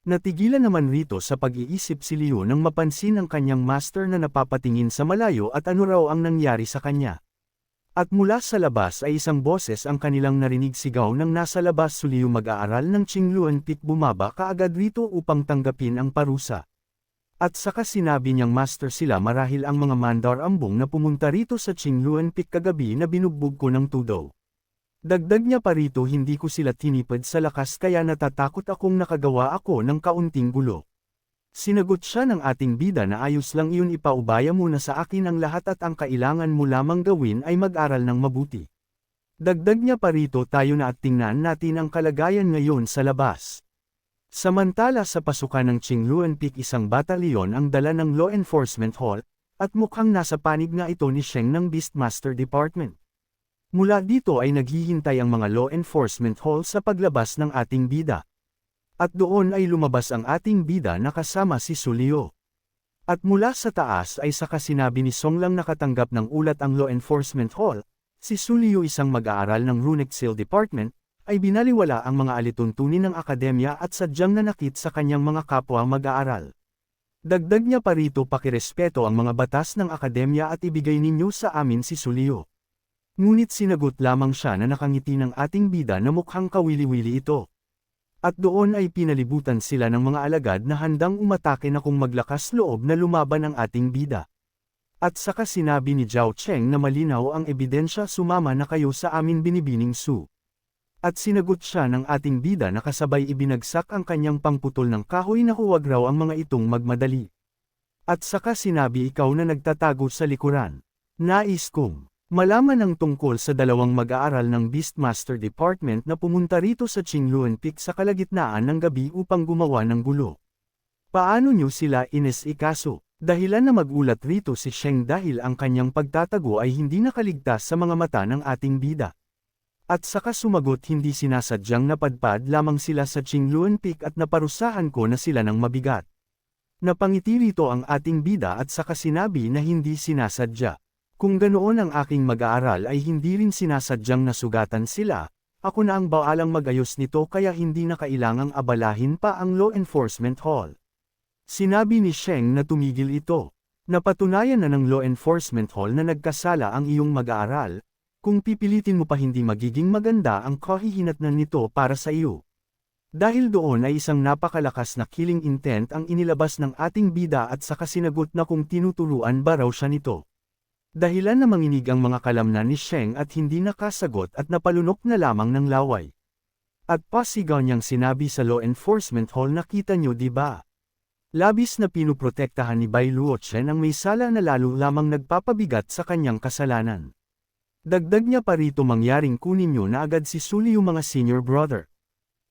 Natigilan naman rito sa pag-iisip si Liu nang mapansin ang kanyang master na napapatingin sa malayo at ano raw ang nangyari sa kanya. At mula sa labas ay isang boses ang kanilang narinig, sigaw ng nasa labas. Si Liu, mag-aaral ng Qingluan Peak, bumaba kaagad rito upang tanggapin ang parusa. At saka sinabi niyang master, sila marahil ang mga mandar ambong na pumunta rito sa Qingluan Peak kagabi na binugbog ko ng tudo. Dagdag niya pa rito, hindi ko sila tinipid sa lakas kaya natatakot akong nakagawa ako ng kaunting gulo. Sinagot siya ng ating bida na ayos lang iyon, ipaubaya muna sa akin ang lahat at ang kailangan mo lamang gawin ay mag-aral ng mabuti. Dagdag niya pa rito, tayo na at tingnan natin ang kalagayan ngayon sa labas. Samantala sa pasukan ng Qingluan Peak, isang batalyon ang dala ng Law Enforcement Hall, at mukhang nasa panig nga ito ni Sheng ng Beastmaster Department. Mula dito ay naghihintay ang mga Law Enforcement Hall sa paglabas ng ating bida. At doon ay lumabas ang ating bida na kasama si Su Liu. At mula sa taas ay saka sinabi ni Song lang nakatanggap ng ulat ang Law Enforcement Hall, si Su Liu, isang mag-aaral ng Runic Seal Department, ay binaliwala ang mga alituntunin ng akademya at sadyang nanakit sa kanyang mga kapwa mag-aaral. Dagdag niya pa rito pakirespeto ang mga batas ng akademya at ibigay ninyo sa amin si Sulio. Ngunit sinagot lamang siya na nakangiti ng ating bida na mukhang kawili-wili ito. At doon ay pinalibutan sila ng mga alagad na handang umatake na kung maglakas loob na lumaban ang ating bida. At saka sinabi ni Zhao Cheng na malinaw ang ebidensya sumama na kayo sa amin binibining Su. At sinagot siya ng ating bida na kasabay ibinagsak ang kanyang pangputol ng kahoy na huwag raw ang mga itong magmadali. At saka sinabi ikaw na nagtatago sa likuran. Nais kong malaman ang tungkol sa dalawang mag-aaral ng Beastmaster Department na pumunta rito sa Qingluan Peak sa kalagitnaan ng gabi upang gumawa ng gulo. Paano niyo sila inesikaso? Dahilan na magulat rito si Sheng dahil ang kanyang pagtatago ay hindi nakaligtas sa mga mata ng ating bida. At saka sumagot hindi sinasadyang napadpad lamang sila sa Qingluan Peak at naparusahan ko na sila ng mabigat. Napangiti rito ang ating bida at saka sinabi na hindi sinasadya. Kung ganoon ang aking mag-aaral ay hindi rin sinasadyang nasugatan sila, ako na ang baalang mag-ayos nito kaya hindi na kailangang abalahin pa ang Law Enforcement Hall. Sinabi ni Sheng na tumigil ito. Napatunayan na ng Law Enforcement Hall na nagkasala ang iyong mag-aaral, kung pipilitin mo pa hindi magiging maganda ang kahihinatnan nito para sa iyo. Dahil doon ay isang napakalakas na killing intent ang inilabas ng ating bida at saka sinagot na kung tinuturuan ba raw siya nito. Dahilan na manginig ang mga kalamnan ni Sheng at hindi nakasagot at napalunok na lamang ng laway. At pasigaw niyang sinabi sa Law Enforcement Hall na kita niyo di ba? Labis na pinuprotektahan ni Bai Luochen ang may sala na lalo lamang nagpapabigat sa kanyang kasalanan. Dagdag niya pa rito mangyaring kunin niyo na agad si Sulio mga senior brother.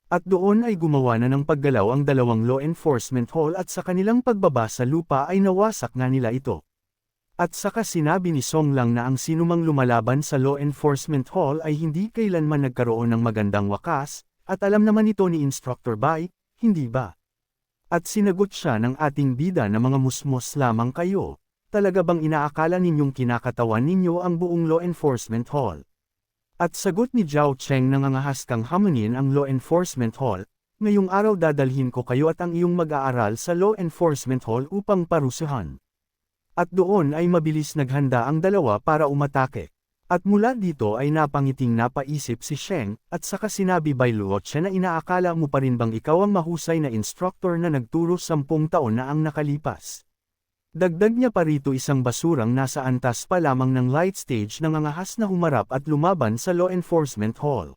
At doon ay gumawa na ng paggalaw ang dalawang Law Enforcement Hall at sa kanilang pagbaba sa lupa ay nawasak nga nila ito. At saka sinabi ni Song Lang na ang sinumang lumalaban sa Law Enforcement Hall ay hindi kailanman nagkaroon ng magandang wakas, at alam naman ito ni Instructor Bai, hindi ba? At sinagot siya ng ating bida na mga musmos lamang kayo, talaga bang inaakala ninyong kinakatawan ninyo ang buong Law Enforcement Hall? At sagot ni Zhao Cheng na ngangahas kang hamunin ang Law Enforcement Hall, ngayong araw dadalhin ko kayo at ang iyong mag-aaral sa Law Enforcement Hall upang parusahan. At doon ay mabilis naghanda ang dalawa para umatake. At mula dito ay napangiting napaisip si Sheng, at saka sinabi Bai Luochen na inaakala mo pa rin bang ikaw ang mahusay na instructor na nagturo 10 taon na ang nakalipas. Dagdag niya pa rito isang basurang nasa antas pa lamang ng light stage na ngangahas na humarap at lumaban sa Law Enforcement Hall.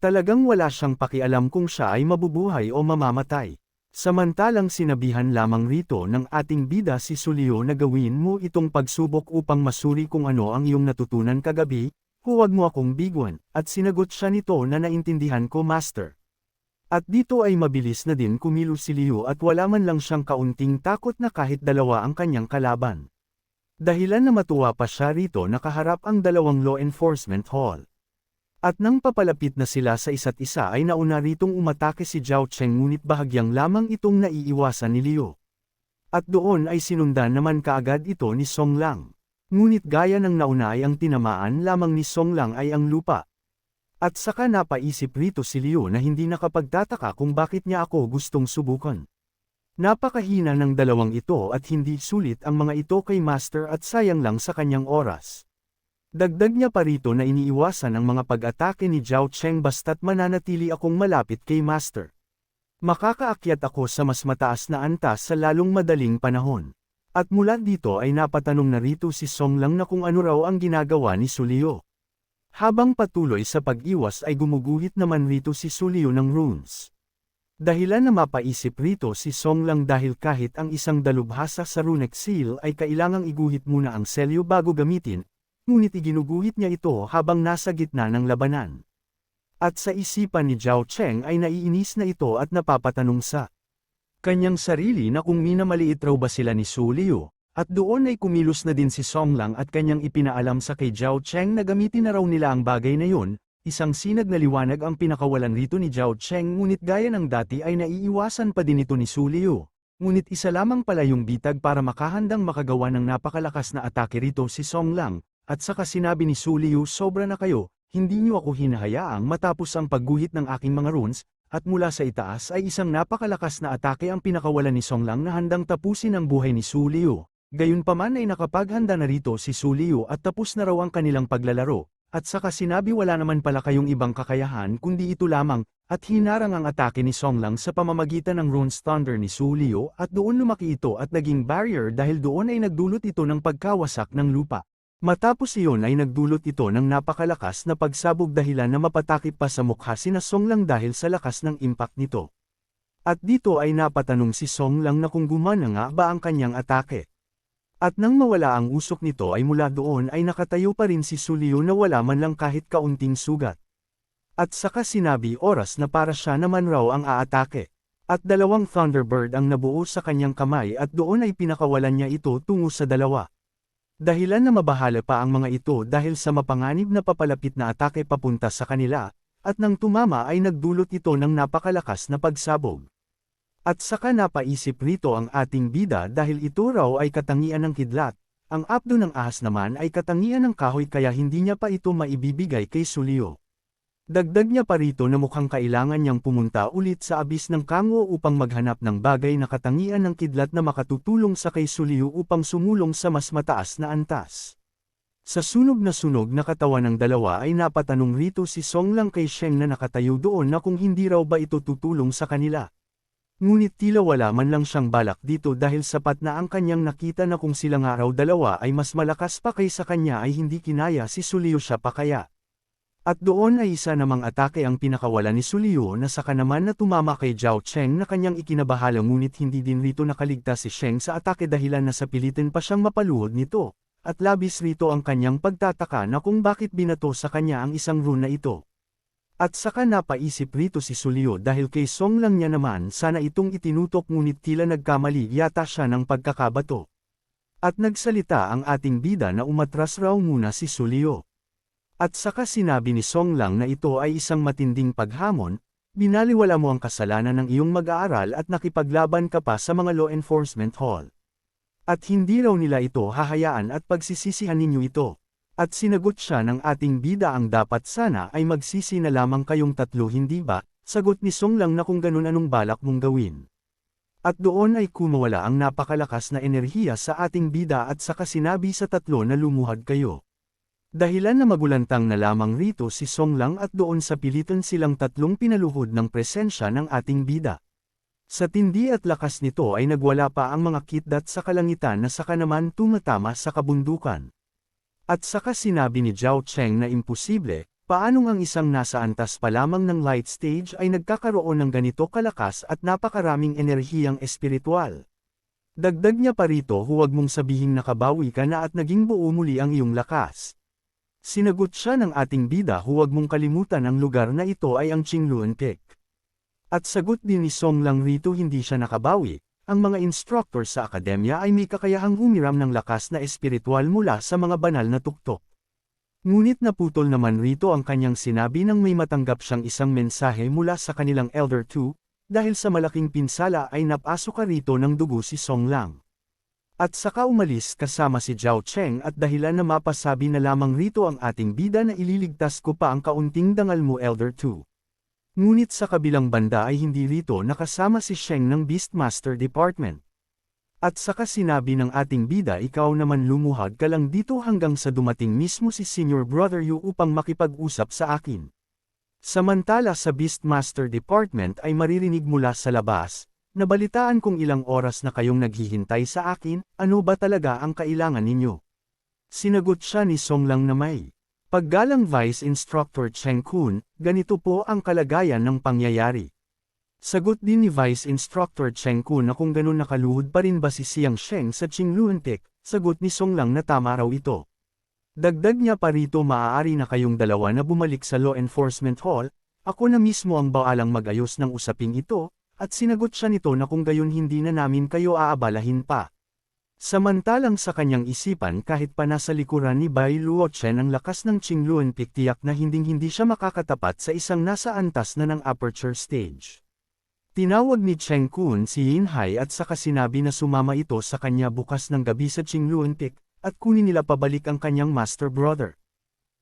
Talagang wala siyang pakialam kung siya ay mabubuhay o mamamatay. Samantalang sinabihan lamang rito ng ating bida si Sulio na gawin mo itong pagsubok upang masuri kung ano ang iyong natutunan kagabi, huwag mo akong bigwan, at sinagot siya nito na naintindihan ko master. At dito ay mabilis na din kumilos si Liu at wala man lang siyang kaunting takot na kahit dalawa ang kanyang kalaban. Dahilan na matuwa pa siya rito nakaharap ang dalawang Law Enforcement Hall. At nang papalapit na sila sa isa't isa ay nauna ritong umatake si Zhao Cheng ngunit bahagyang lamang itong naiiwasan ni Liu. At doon ay sinundan naman kaagad ito ni Song Lang. Ngunit gaya ng nauna ay ang tinamaan lamang ni Song Lang ay ang lupa. At saka napaisip rito si Liu na hindi nakapagtataka kung bakit niya ako gustong subukan. Napakahina ng dalawang ito at hindi sulit ang mga ito kay Master at sayang lang sa kanyang oras. Dagdag niya pa rito na iniiwasan ang mga pag-atake ni Zhao Cheng basta't mananatili akong malapit kay Master. Makakaakyat ako sa mas mataas na antas sa lalong madaling panahon. At mula dito ay napatanong na rito si Song Lang na kung ano raw ang ginagawa ni Sulio. Habang patuloy sa pag-iwas ay gumuguhit naman rito si Sulio ng runes. Dahilan na mapaisip rito si Song Lang dahil kahit ang isang dalubhasa sa runic seal ay kailangang iguhit muna ang selyo bago gamitin, ngunit iginuguhit niya ito habang nasa gitna ng labanan. At sa isipan ni Zhao Cheng ay naiinis na ito at napapatanong sa kanyang sarili na kung minamaliit raw ba sila ni Su Liu, at doon ay kumilos na din si Song Lang at kanyang ipinaalam sa kay Zhao Cheng na gamitin na raw nila ang bagay na yun, isang sinag na liwanag ang pinakawalan rito ni Zhao Cheng ngunit gaya ng dati ay naiiwasan pa din ito ni Su Liu. Ngunit isa lamang pala yung bitag para makahandang makagawa ng napakalakas na atake rito si Song Lang. At saka sinabi ni Su Liu sobra na kayo, hindi niyo ako hinahayaang matapos ang pagguhit ng aking mga runes, at mula sa itaas ay isang napakalakas na atake ang pinakawalan ni Song Lang na handang tapusin ang buhay ni Su Liu. Gayunpaman ay nakapaghanda na rito si Su Liu at tapos na raw ang kanilang paglalaro, at saka sinabi wala naman pala kayong ibang kakayahan kundi ito lamang, at hinarang ang atake ni Song Lang sa pamamagitan ng Runes Thunder ni Su Liu at doon lumaki ito at naging barrier dahil doon ay nagdulot ito ng pagkawasak ng lupa. Matapos iyon ay nagdulot ito ng napakalakas na pagsabog dahilan na mapatakip pa sa mukha sina Song Lang dahil sa lakas ng impact nito. At dito ay napatanong si Song Lang na kung gumana nga ba ang kanyang atake. At nang mawala ang usok nito ay mula doon ay nakatayo pa rin si Su Liu na wala man lang kahit kaunting sugat. At saka sinabi oras na para siya naman raw ang aatake. At dalawang Thunderbird ang nabuo sa kanyang kamay at doon ay pinakawalan niya ito tungo sa dalawa. Dahilan na mabahala pa ang mga ito dahil sa mapanganib na papalapit na atake papunta sa kanila, at nang tumama ay nagdulot ito ng napakalakas na pagsabog. At saka napaisip rito ang ating bida dahil ito raw ay katangian ng kidlat, ang abdo ng ahas naman ay katangian ng kahoy kaya hindi niya pa ito maibibigay kay Su Liu. Dagdag niya pa rito na mukhang kailangan niyang pumunta ulit sa abis ng Kangwo upang maghanap ng bagay na katangian ng kidlat na makatutulong sa kay Su Liu upang sumulong sa mas mataas na antas. Sa sunog na katawan ng dalawa ay napatanong rito si Song Lang kay Sheng na nakatayo doon na kung hindi raw ba ito tutulong sa kanila. Ngunit tila wala man lang siyang balak dito dahil sapat na ang kanyang nakita na kung sila nga raw dalawa ay mas malakas pa kaysa kanya ay hindi kinaya si Su Liu siya pa kaya. At doon ay isa namang atake ang pinakawala ni Su Liu na saka naman na tumama kay Zhao Cheng na kanyang ikinabahala ngunit hindi din rito nakaligtas si Sheng sa atake dahilan na sa pilitin pa siyang mapaluhod nito, at labis rito ang kanyang pagtataka na kung bakit binato sa kanya ang isang rune na ito. At saka napaisip rito si Su Liu dahil kay Song Lang niya naman sana itong itinutok ngunit tila nagkamali yata siya ng pagkakabato. At nagsalita ang ating bida na umatras raw muna si Su Liu. At saka sinabi ni Song Lang na ito ay isang matinding paghamon, binaliwala mo ang kasalanan ng iyong mag-aaral at nakipaglaban ka pa sa mga law enforcement hall. At hindi raw nila ito hahayaan at pagsisisihan ninyo ito. At sinagot siya ng ating bida ang dapat sana ay magsisi na lamang kayong tatlo hindi ba, sagot ni Song Lang na kung ganun anong balak mong gawin. At doon ay kumawala ang napakalakas na enerhiya sa ating bida at saka sinabi sa tatlo na lumuhad kayo. Dahilan na magulantang na lamang rito si Song Lang at doon sa pilitan silang tatlong pinaluhod ng presensya ng ating bida. Sa tindi at lakas nito ay nagwala pa ang mga kitdat sa kalangitan na saka naman tumatama sa kabundukan. At saka sinabi ni Zhao Cheng na imposible, paanong ang isang nasa antas pa lamang ng light stage ay nagkakaroon ng ganito kalakas at napakaraming enerhiyang espiritual. Dagdag niya pa rito huwag mong sabihing nakabawi ka na at naging buo muli ang iyong lakas. Sinagot siya ng ating bida huwag mong kalimutan ang lugar na ito ay ang Qingluan Peak. At sagot din ni Song Lang rito hindi siya nakabawi, ang mga instructor sa akademya ay may kakayahang humiram ng lakas na espiritual mula sa mga banal na tuktok. Ngunit naputol naman rito ang kanyang sinabi nang may matanggap siyang isang mensahe mula sa kanilang Elder 2, dahil sa malaking pinsala ay napasok ka rito ng dugo si Song Lang. At saka umalis kasama si Zhao Cheng at dahilan na mapasabi na lamang rito ang ating bida na ililigtas ko pa ang kaunting dangal mo Elder 2. Ngunit sa kabilang banda ay hindi rito nakasama si Sheng ng Beastmaster Department. At saka sinabi ng ating bida ikaw naman lumuhad ka lang dito hanggang sa dumating mismo si Senior Brother Yu upang makipag-usap sa akin. Samantala sa Beastmaster Department ay maririnig mula sa labas, nabalitaan kong ilang oras na kayong naghihintay sa akin, ano ba talaga ang kailangan ninyo? Sinagot siya ni Song Lang na may paggalang Vice Instructor Cheng Kun, ganito po ang kalagayan ng pangyayari. Sagot din ni Vice Instructor Cheng Kun na kung ganun nakaluhod pa rin ba si Siang Sheng sa Qingluan Peak, sagot ni Song Lang na tama raw ito. Dagdag niya pa rito maaari na kayong dalawa na bumalik sa Law Enforcement Hall, ako na mismo ang baalang mag-ayos ng usaping ito, at sinagot siya nito na kung gayon hindi na namin kayo aabalahin pa. Samantalang sa kanyang isipan kahit pa nasa likuran ni Bai Luochen ang lakas ng Qingluan Peak tiyak na hinding-hindi siya makakatapat sa isang nasa antas na ng aperture stage. Tinawag ni Cheng Kun si Yin Hai at saka sinabi na sumama ito sa kanya bukas ng gabi sa Qingluan Peak, at kunin nila pabalik ang kanyang master brother.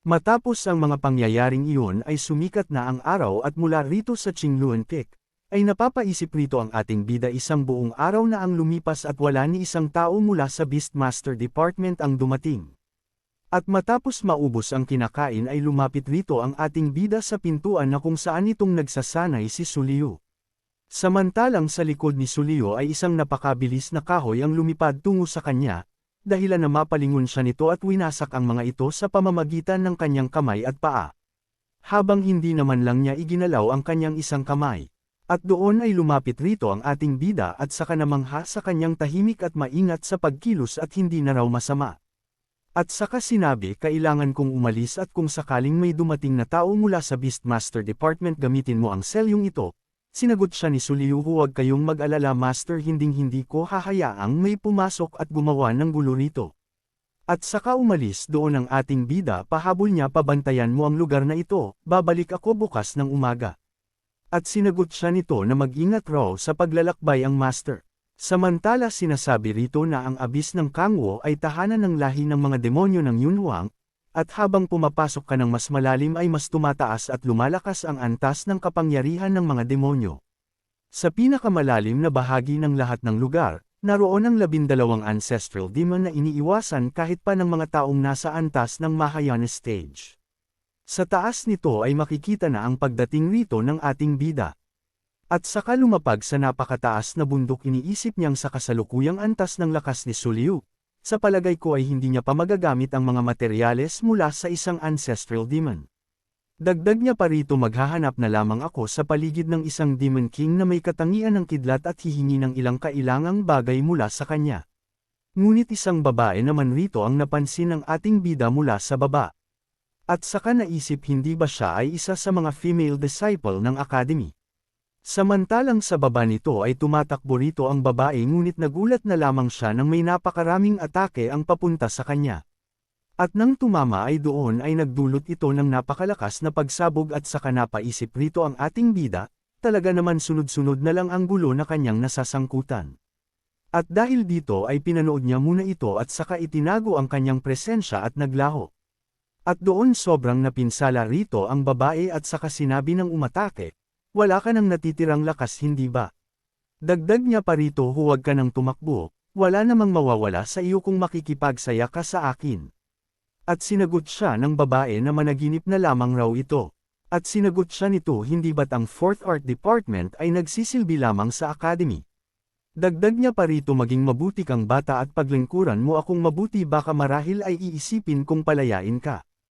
Matapos ang mga pangyayaring iyon ay sumikat na ang araw at mula rito sa Qingluan Peak, ay napapaisip rito ang ating bida isang buong araw na ang lumipas at wala ni isang tao mula sa Beastmaster Department ang dumating. At matapos maubos ang kinakain ay lumapit rito ang ating bida sa pintuan na kung saan itong nagsasanay si Sulio. Samantalang sa likod ni Sulio ay isang napakabilis na kahoy ang lumipad tungo sa kanya, dahilan na mapalingon siya nito at winasak ang mga ito sa pamamagitan ng kanyang kamay at paa. Habang hindi naman lang niya iginalaw ang kanyang isang kamay. At doon ay lumapit rito ang ating bida at saka namangha sa kanyang tahimik at maingat sa pagkilos at hindi na raw masama. At saka sinabi kailangan kong umalis at kung sakaling may dumating na tao mula sa Beastmaster Department gamitin mo ang selyong ito. Sinagot siya ni Sulio huwag kayong mag-alala Master hindi ko hahayaang may pumasok at gumawa ng gulo rito. At saka umalis doon ang ating bida pahabol niya pabantayan mo ang lugar na ito, babalik ako bukas ng umaga. At sinagot siya nito na mag-ingat raw sa paglalakbay ang Master. Samantala sinasabi rito na ang abis ng Kangwo ay tahanan ng lahi ng mga demonyo ng Yunhuang, at habang pumapasok ka ng mas malalim ay mas tumataas at lumalakas ang antas ng kapangyarihan ng mga demonyo. Sa pinakamalalim na bahagi ng lahat ng lugar, naroon ang 12 ancestral demon na iniiwasan kahit pa ng mga taong nasa antas ng Mahayana stage. Sa taas nito ay makikita na ang pagdating rito ng ating bida. At saka lumapag sa napakataas na bundok iniisip niyang sa kasalukuyang antas ng lakas ni Sulio. Sa palagay ko ay hindi niya pa magagamit ang mga materyales mula sa isang ancestral demon. Dagdag niya pa rito maghahanap na lamang ako sa paligid ng isang demon king na may katangian ng kidlat at hihingi ng ilang kailangang bagay mula sa kanya. Ngunit isang babae naman rito ang napansin ng ating bida mula sa baba. At saka naisip hindi ba siya ay isa sa mga female disciple ng academy. Samantalang sa baba nito ay tumatakbo rito ang babae ngunit nagulat na lamang siya nang may napakaraming atake ang papunta sa kanya. At nang tumama ay doon ay nagdulot ito ng napakalakas na pagsabog at saka napaisip rito ang ating bida, talaga naman sunod-sunod na lang ang gulo na kanyang nasasangkutan. At dahil dito ay pinanood niya muna ito at saka itinago ang kanyang presensya at naglaho. At doon sobrang napinsala rito ang babae at saka sinabi ng umatake, wala ka nang natitirang lakas hindi ba? Dagdag niya pa rito huwag ka nang tumakbo, wala namang mawawala sa iyo kung makikipagsaya ka sa akin. At sinagot siya ng babae na managinip na lamang raw ito. At sinagot siya nito hindi ba't ang 4th Art Department ay nagsisilbi lamang sa academy? Dagdag niya pa rito maging mabuti kang bata at paglingkuran mo akong mabuti baka marahil ay iisipin kong palayain ka.